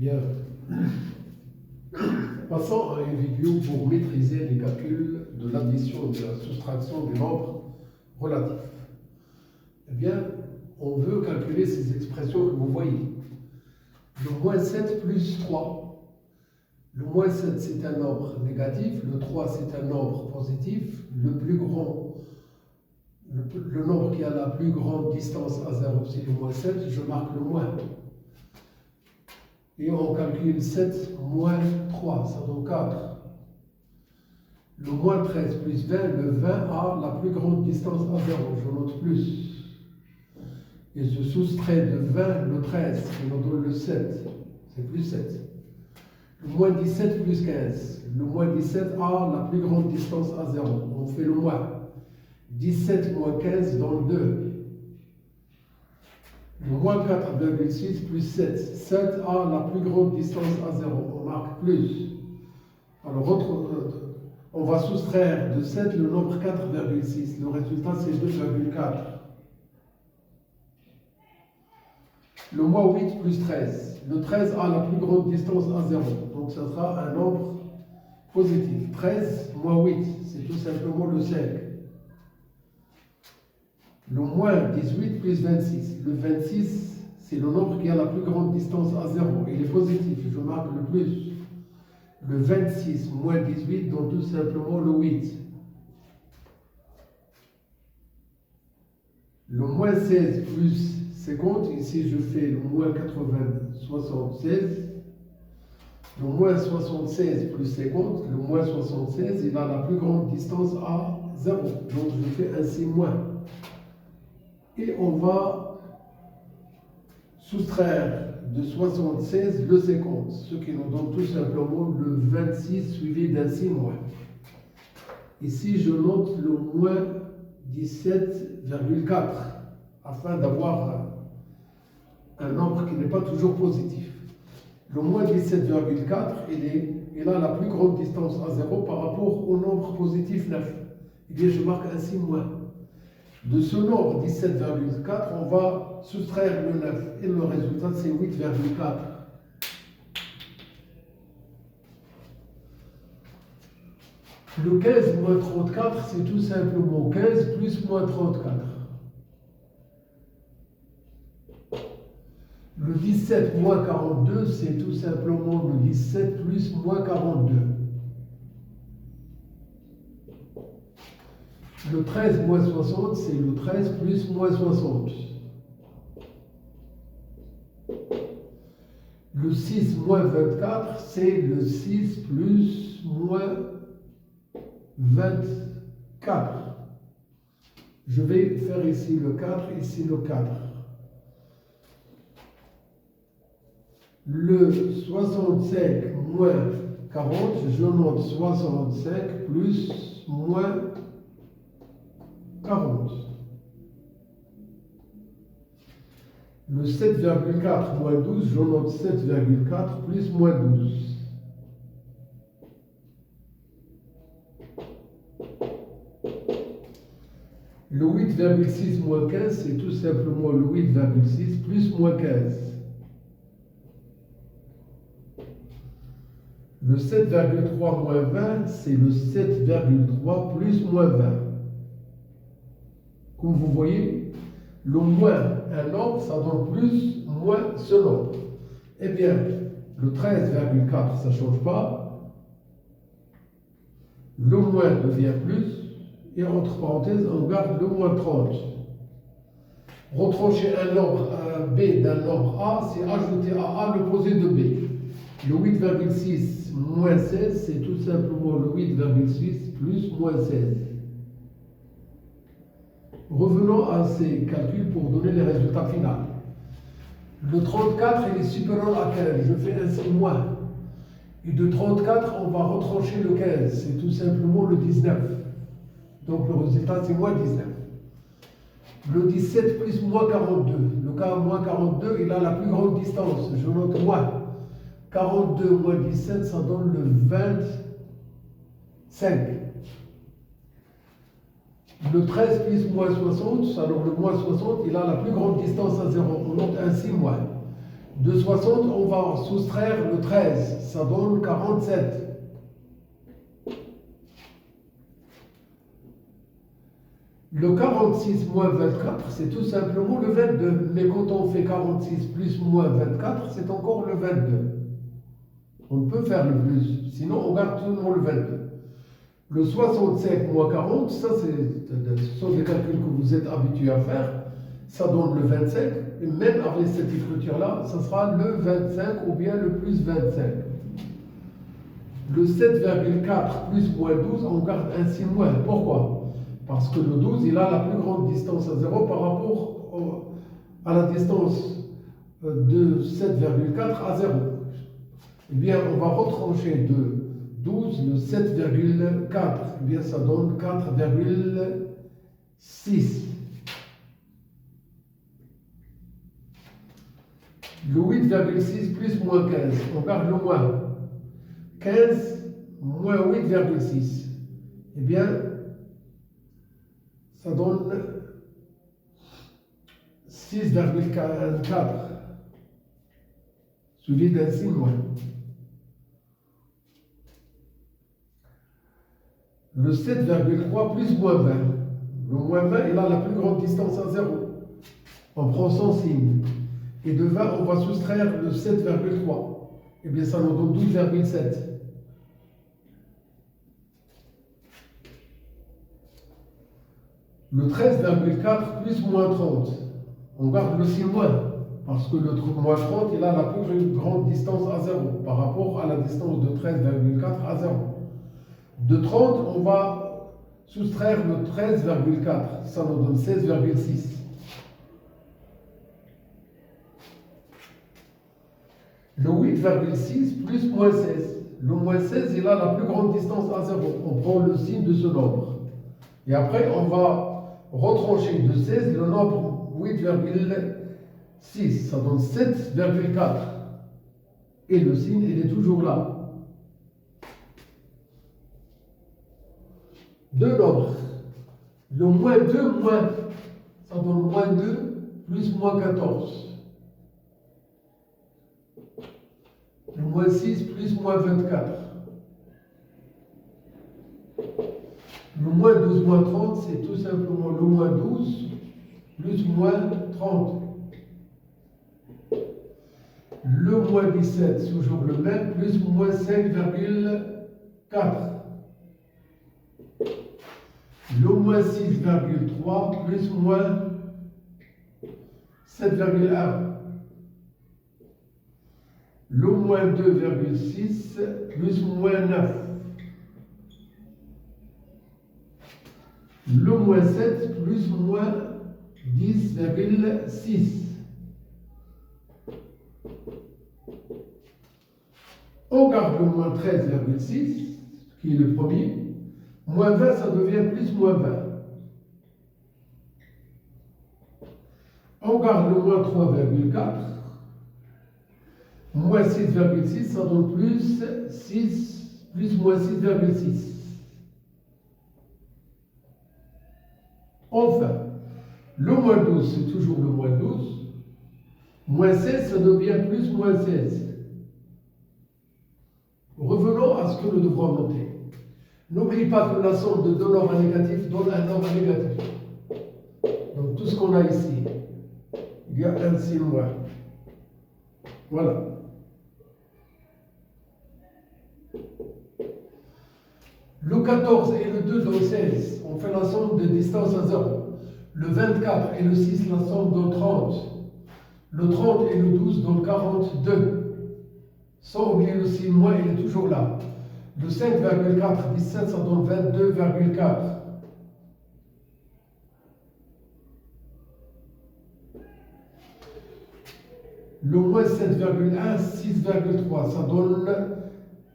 Bien. Passons à une vidéo pour maîtriser les calculs de l'addition et de la soustraction des nombres relatifs. Eh bien, on veut calculer ces expressions que vous voyez. Le moins 7 plus 3. Le moins 7, c'est un nombre négatif. Le 3, c'est un nombre positif. Le plus grand, le nombre qui a la plus grande distance à 0, c'est le moins 7. Je marque le moins. Et on calcule 7 moins 3, ça donne 4. Le moins 13 plus 20, le 20 a la plus grande distance à 0, je note plus. Et je soustrais de 20 le 13, qui nous donne le 7, c'est plus 7. Le moins 17 plus 15, le moins 17 a la plus grande distance à 0, on fait le moins. 17 moins 15 donne 2. Le moins 4,6 plus 7. 7 a la plus grande distance à 0. On marque plus. Alors, on va soustraire de 7 le nombre 4,6. Le résultat, c'est 2,4. Le moins 8 plus 13. Le 13 a la plus grande distance à 0. Donc, ça sera un nombre positif. 13 moins 8, c'est tout simplement le 5. Le moins 18 plus 26. Le 26, c'est le nombre qui a la plus grande distance à 0. Il est positif, je marque le plus. Le 26 moins 18 donne tout simplement le 8. Le moins 16 plus 50, ici je fais le moins 76. Le moins 76 plus 50, le moins 76, il a la plus grande distance à 0. Donc je fais ainsi moins. Et on va soustraire de 76 le 50, ce qui nous donne tout simplement le 26 suivi d'un 6 moins. Ici, je note le moins 17,4 afin d'avoir un nombre qui n'est pas toujours positif. Le moins 17,4, il a la plus grande distance à 0 par rapport au nombre positif 9. Eh bien, je marque ainsi moins. De ce nombre 17,4, on va soustraire le 9 et le résultat c'est 8,4. Le 15 moins 34, c'est tout simplement 15 plus moins 34. Le 17 moins 42, c'est tout simplement le 17 plus moins 42. Le 13 moins 60, c'est le 13 plus moins 60. Le 6 moins 24, c'est le 6 plus moins 24. Je vais faire ici le 4, ici le 4. Le 65 moins 40, je note 65 plus moins 40. Le 7,4 moins 12, je note 7,4 plus moins 12. Le 8,6 moins 15, c'est tout simplement le 8,6 plus moins 15. Le 7,3 moins 20, c'est le 7,3 plus moins 20. Comme vous voyez, le moins un nombre, ça donne plus, moins ce nombre. Eh bien, le 13,4, ça ne change pas. Le moins devient plus. Et entre parenthèses, on garde le moins 30. Retrancher un nombre B d'un nombre A, c'est ajouter à A l'opposé de B. Le 8,6 moins 16, c'est tout simplement le 8,6 plus moins 16. Revenons à ces calculs pour donner les résultats finaux. Le 34, il est supérieur à 15. Je fais ainsi moins. Et de 34, on va retrancher le 15. C'est tout simplement le 19. Donc le résultat, c'est moins 19. Le 17 plus moins 42. Le cas moins 42, il a la plus grande distance. Je note moins. 42 moins 17, ça donne le 25. Le 13 plus moins 60, alors le moins 60, il a la plus grande distance à 0. On note ainsi moins. De 60, on va soustraire le 13, ça donne 47. Le 46 moins 24, c'est tout simplement le 22. Mais quand on fait 46 plus moins 24, c'est encore le 22. On peut faire le plus, sinon on garde toujours le 22. Le 65 moins 40, ça ce sont des calculs que vous êtes habitués à faire. Ça donne le 25. Et même avec cette écriture-là, ça sera le 25 ou bien le plus 25. Le 7,4 plus moins 12, on garde un signe moins. Pourquoi? Parce que le 12, il a la plus grande distance à 0 par rapport à la distance de 7,4 à 0. Eh bien, on va retrancher de 12 le 7,4. Eh bien, ça donne 4,6. Le 8,6 plus moins 15, on garde le moins. 15 moins 8,6. Eh bien, ça donne 6,4, suivi d'un signe moins. Le 7,3 plus moins 20. Le moins 20, il a la plus grande distance à 0. On prend son signe. Et de 20, on va soustraire le 7,3. Eh bien, ça nous donne 12,7. Le 13,4 plus moins 30. On garde le signe moins. Parce que le moins 30, il a la plus grande distance à 0 par rapport à la distance de 13,4 à 0. De 30, on va soustraire le 13,4. Ça nous donne 16,6. Le 8,6 plus moins 16. Le moins 16, il a la plus grande distance à 0. On prend le signe de ce nombre. Et après, on va retrancher de 16 le nombre 8,6. Ça donne 7,4. Et le signe, il est toujours là. Deux nombres. Le moins 2, moins, ça donne moins 2 plus moins 14. Le moins 6 plus moins 24. Le moins 12 moins 30, c'est tout simplement le moins 12 plus moins 30. Le moins 17, c'est toujours le même, plus moins 5,4. Le moins 6,3 plus moins 7,1. Le moins 2,6 plus moins 9. Le moins 7 plus moins 10,6. On garde le moins 13,6, qui est le premier. Moins 20, ça devient plus moins 20. On garde le moins 3,4. Moins 6,6, ça donne plus 6, plus moins 6,6. Enfin, le moins 12, c'est toujours le moins 12. Moins 16, ça devient plus moins 16. Revenons à ce que nous devrons noter. N'oubliez pas que la somme de deux nombres négatifs donne un nombre négatif. Donc tout ce qu'on a ici, il y a un signe moins. Voilà. Le 14 et le 2 donnent 16. On fait la somme de distance à 0. Le 24 et le 6, la somme donne 30. Le 30 et le 12 donnent 42. Sans oublier le signe moins, il est toujours là. Le 5,4, 17, ça donne 22,4. Le moins 7,1, 6,3, ça donne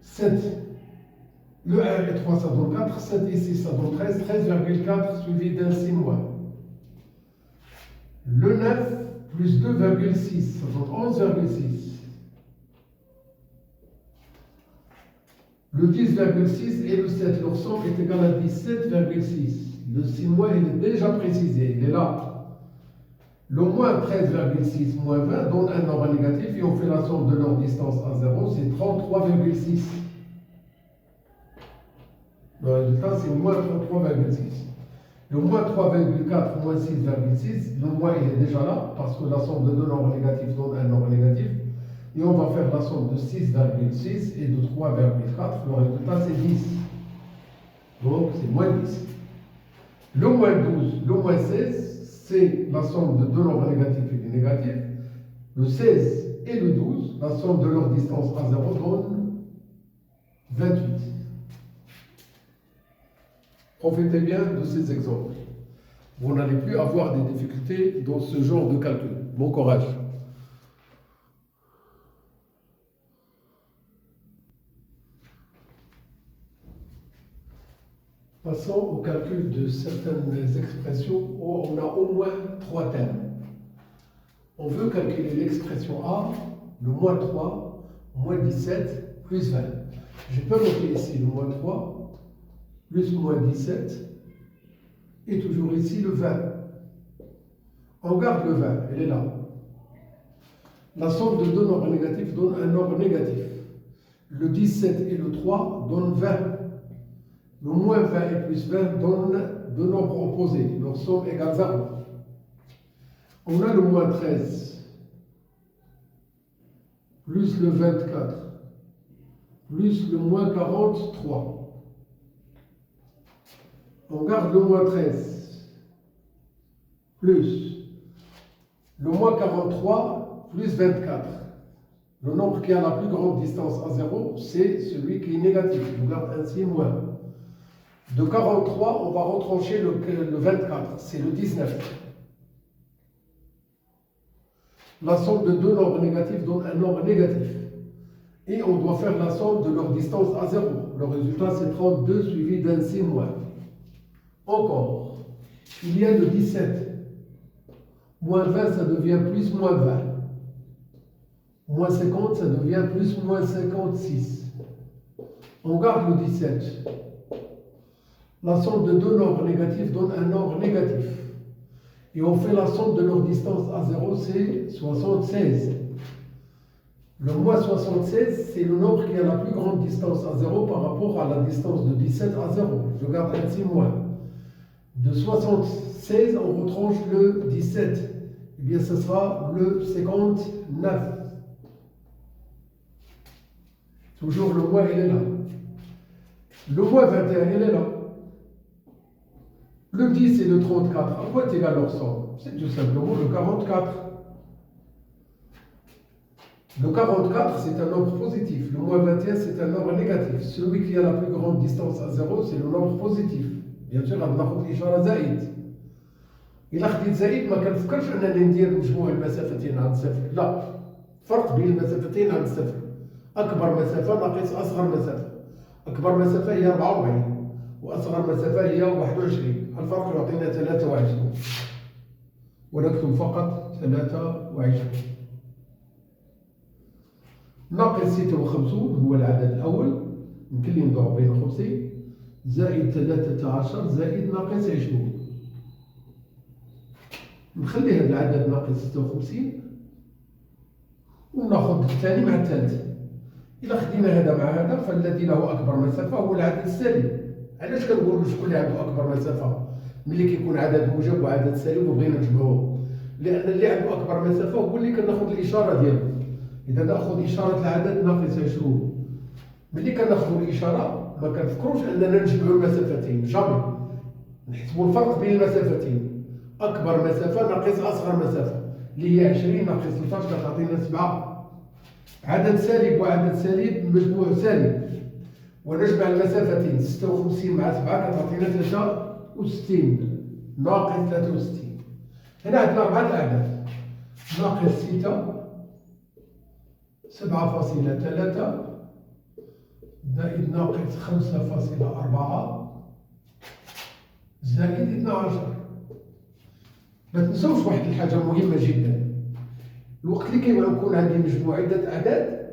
7. Le 1 et 3, ça donne 4. 7 et 6, ça donne 13. 13,4 suivi d'un signe moins. Le 9 plus 2,6, ça donne 11,6. Le 10,6 et le 7, leur somme est égal à 17,6. Le signe moins, il est déjà précisé, il est là. Le moins 13,6 moins 20 donne un nombre négatif et on fait la somme de leur distance à 0, c'est 33,6. Le résultat, c'est moins 33,6. Le moins 3,4 moins 6,6, le moins il est déjà là, parce que la somme de deux nombres négatifs donne un nombre négatif. Et on va faire la somme de 6,6 et de 3,4. Le résultat, c'est 10. Donc, c'est moins 10. Le moins 12, le moins 16, c'est la somme de deux nombres négatifs et du négatif. Le 16 et le 12, la somme de leur distance à 0 donne 28. Profitez bien de ces exemples. Vous n'allez plus avoir des difficultés dans ce genre de calcul. Bon courage. Passons au calcul de certaines expressions où on a au moins 3 termes. On veut calculer l'expression A, le moins 3, moins 17, plus 20. Je peux noter ici le moins 3, plus moins 17, et toujours ici le 20. On garde le 20, elle est là. La somme de deux nombres négatifs donne un nombre négatif. Le 17 et le 3 donnent 20. Le moins 20 et plus 20 donnent deux nombres opposés. Leur somme égale 0. On a le moins 13, plus le 24, plus le moins 43. On garde le moins 13, plus le moins 43, plus 24. Le nombre qui a la plus grande distance à 0, c'est celui qui est négatif. Je garde ainsi moins. De 43, on va retrancher le 24, c'est le 19. La somme de deux nombres négatifs donne un nombre négatif. Et on doit faire la somme de leur distance à 0. Le résultat, c'est 32 suivi d'un 6 moins. Encore, il y a le 17. Moins 20, ça devient plus moins 20. Moins 50, ça devient plus moins 56. On garde le 17. La somme de deux nombres négatifs donne un nombre négatif. Et on fait la somme de leur distance à 0, c'est 76. Le moins 76, c'est le nombre qui a la plus grande distance à 0 par rapport à la distance de 17 à 0. Je garde ainsi moins. De 76, on retranche le 17. Eh bien, ce sera le 59. Toujours le moins, il est là. Le moins 21, il est là. Le 10 et le 34, à quoi est égal leur somme? C'est tout simplement le 44. Le 44, c'est un nombre positif. Le moins 21, c'est un nombre négatif. Celui qui a la plus grande distance à 0, c'est le nombre positif. Bien sûr, غادي ناخذ الإشارة زائد. إلا خديت زائد ما كنفكرش أنني ندير مجموع المسافتين عند صفر. لا. فرق بين المسافتين عند صفر. أكبر مسافة ناقص أصغر مسافة. أكبر مسافة هي 44 وأصغر مسافة هي 21. الفرق يعطينا 23. ونكتب فقط 23. ناقص 56 هو العدد الأول يمكن لي نضرب بين قوسين زائد 13 زائد ناقص 20. نخلي هذا العدد ناقص 56 وناخذ الثاني مع الثالث. إذا خدينا هذا مع هذا فالذي له أكبر مسافة هو العدد السالب. علاش كنقولوا شكون اللي عنده أكبر مسافة؟ ملي كيكون عدد موجب وعدد سالب وبغينا نجمعوهم. لأن اللي عنده أكبر مسافة هو اللي كناخذ الإشارة ديالو. إذا ناخذ إشارة العدد ناقص 20. ملي كناخذوا الإشارة ما كنفكروش أننا نجمعوا المسافتين، جامي. نحسبوا الفرق بين المسافتين. أكبر مسافة ناقص أصغر مسافة، اللي هي 20 ناقص 13 كتعطينا 7. عدد سالب وعدد سالب مجموع سالب. ونجمع المسافتين 56 مع 7 كتعطينا 63 ناقص 63. هنا عندنا 4 الأعداد. ناقص 6 7.3 زائد ناقص 5.4 زائد 12. ما تنسوش واحد الحاجة مهمة جدا. الوقت اللي كيكون عندي مجموع عدة أعداد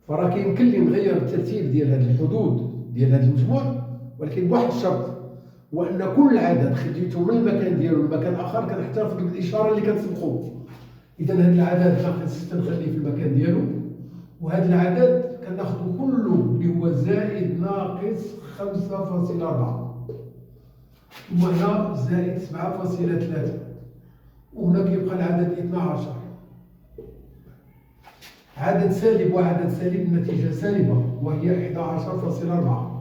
فراه كيمكن لي نغير الترتيب ديال هاد الحدود ديال هاد المجموع، ولكن بواحد الشرط. وان كل عدد خديته من المكان ديالو لمكان اخر كنحتفظ بالاشاره اللي كتسبقو. اذا هذا العدد ناقص 6 نخليه في المكان ديالو، وهذا العدد كناخذو كله اللي هو زائد ناقص 5.4، وهنا زائد 7.3، وهنا كيبقى العدد 12. عدد سالب وعدد سالب النتيجة سالبة وهي 11.4.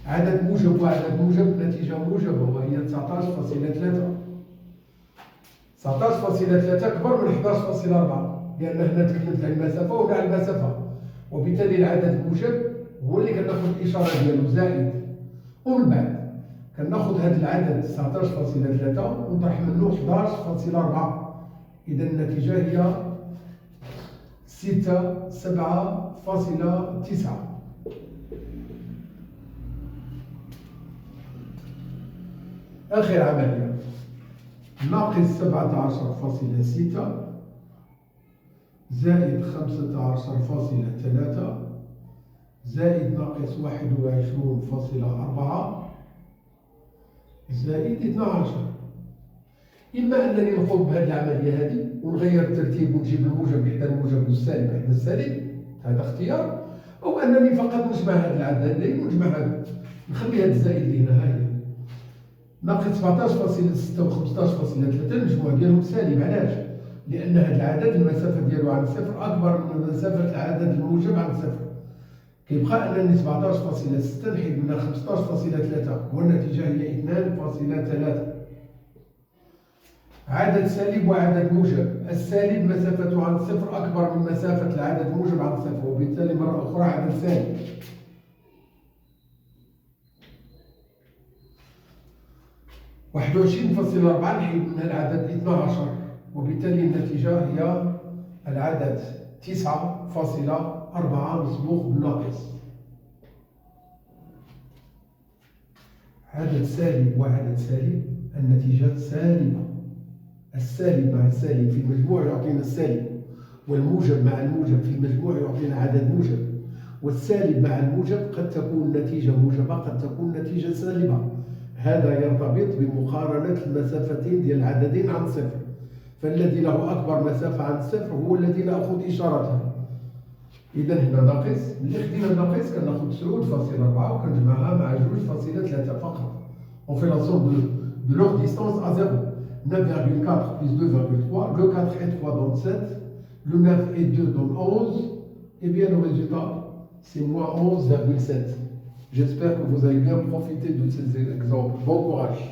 عدد موجب وعدد موجب النتيجة موجبة وهي 19.3. 19.3 أكبر من 11.4 لأن هنا تكلمت على المسافة وهنا على المسافة، وبالتالي العدد الموجب هو اللي كناخذ الإشارة ديالو زائد، ومن بعد كناخذ هذا العدد 19.3 ونطرح منه 11.4. إذا النتيجة هي 7.9. آخر عملية ناقص 17.6 زائد 15.3 زائد ناقص 21.4 زائد 12. إما أنني نقوم بهذه العملية هذه ونغير الترتيب ونجيب الموجب حدا الموجب والسالب حدا السالب، هذا اختيار، أو أنني فقط نجمع هذا العددين ونجمع هذا، نخلي هذا الزائد اللي هنا ها هي ناقص 17.6 و 15.3 المجموع ديالهم سالب. علاش؟ لأن هذا العدد المسافة ديالو عن الصفر أكبر من مسافة العدد الموجب عن الصفر. كيبقى أنني 17.6 نحيد منها 15.3 والنتيجة هي 2.3. عدد سالب وعدد موجب، السالب مسافته عن الصفر أكبر من مسافة العدد الموجب عن الصفر، وبالتالي مرة أخرى عدد سالب. 21.4 نحيد منها العدد 12، وبالتالي النتيجة هي العدد 9.4 مسبوق بالناقص. عدد سالب وعدد سالب النتيجة سالبة. السالب مع السالب في المجموع يعطينا السالب، والموجب مع الموجب في المجموع يعطينا عدد موجب، والسالب مع الموجب قد تكون النتيجة موجبة قد تكون النتيجة سالبة. هذا يرتبط بمقارنة المسافتين ديال العددين عن صفر، فالذي له أكبر مسافة عن الصفر هو الذي نأخذ إشارته. إذا هنا ناقص، ملي خدينا الناقص كناخذ 9.4 وكنجمعها مع 2.3 فقط. On fait la somme de leur distance à 0. 9,4 plus 2,3, le 4 et 3 donne 7, le 9 et 2 donne 11, et bien le résultat c'est moins 11,7. J'espère que vous allez bien profiter de ces exemples. Bon courage.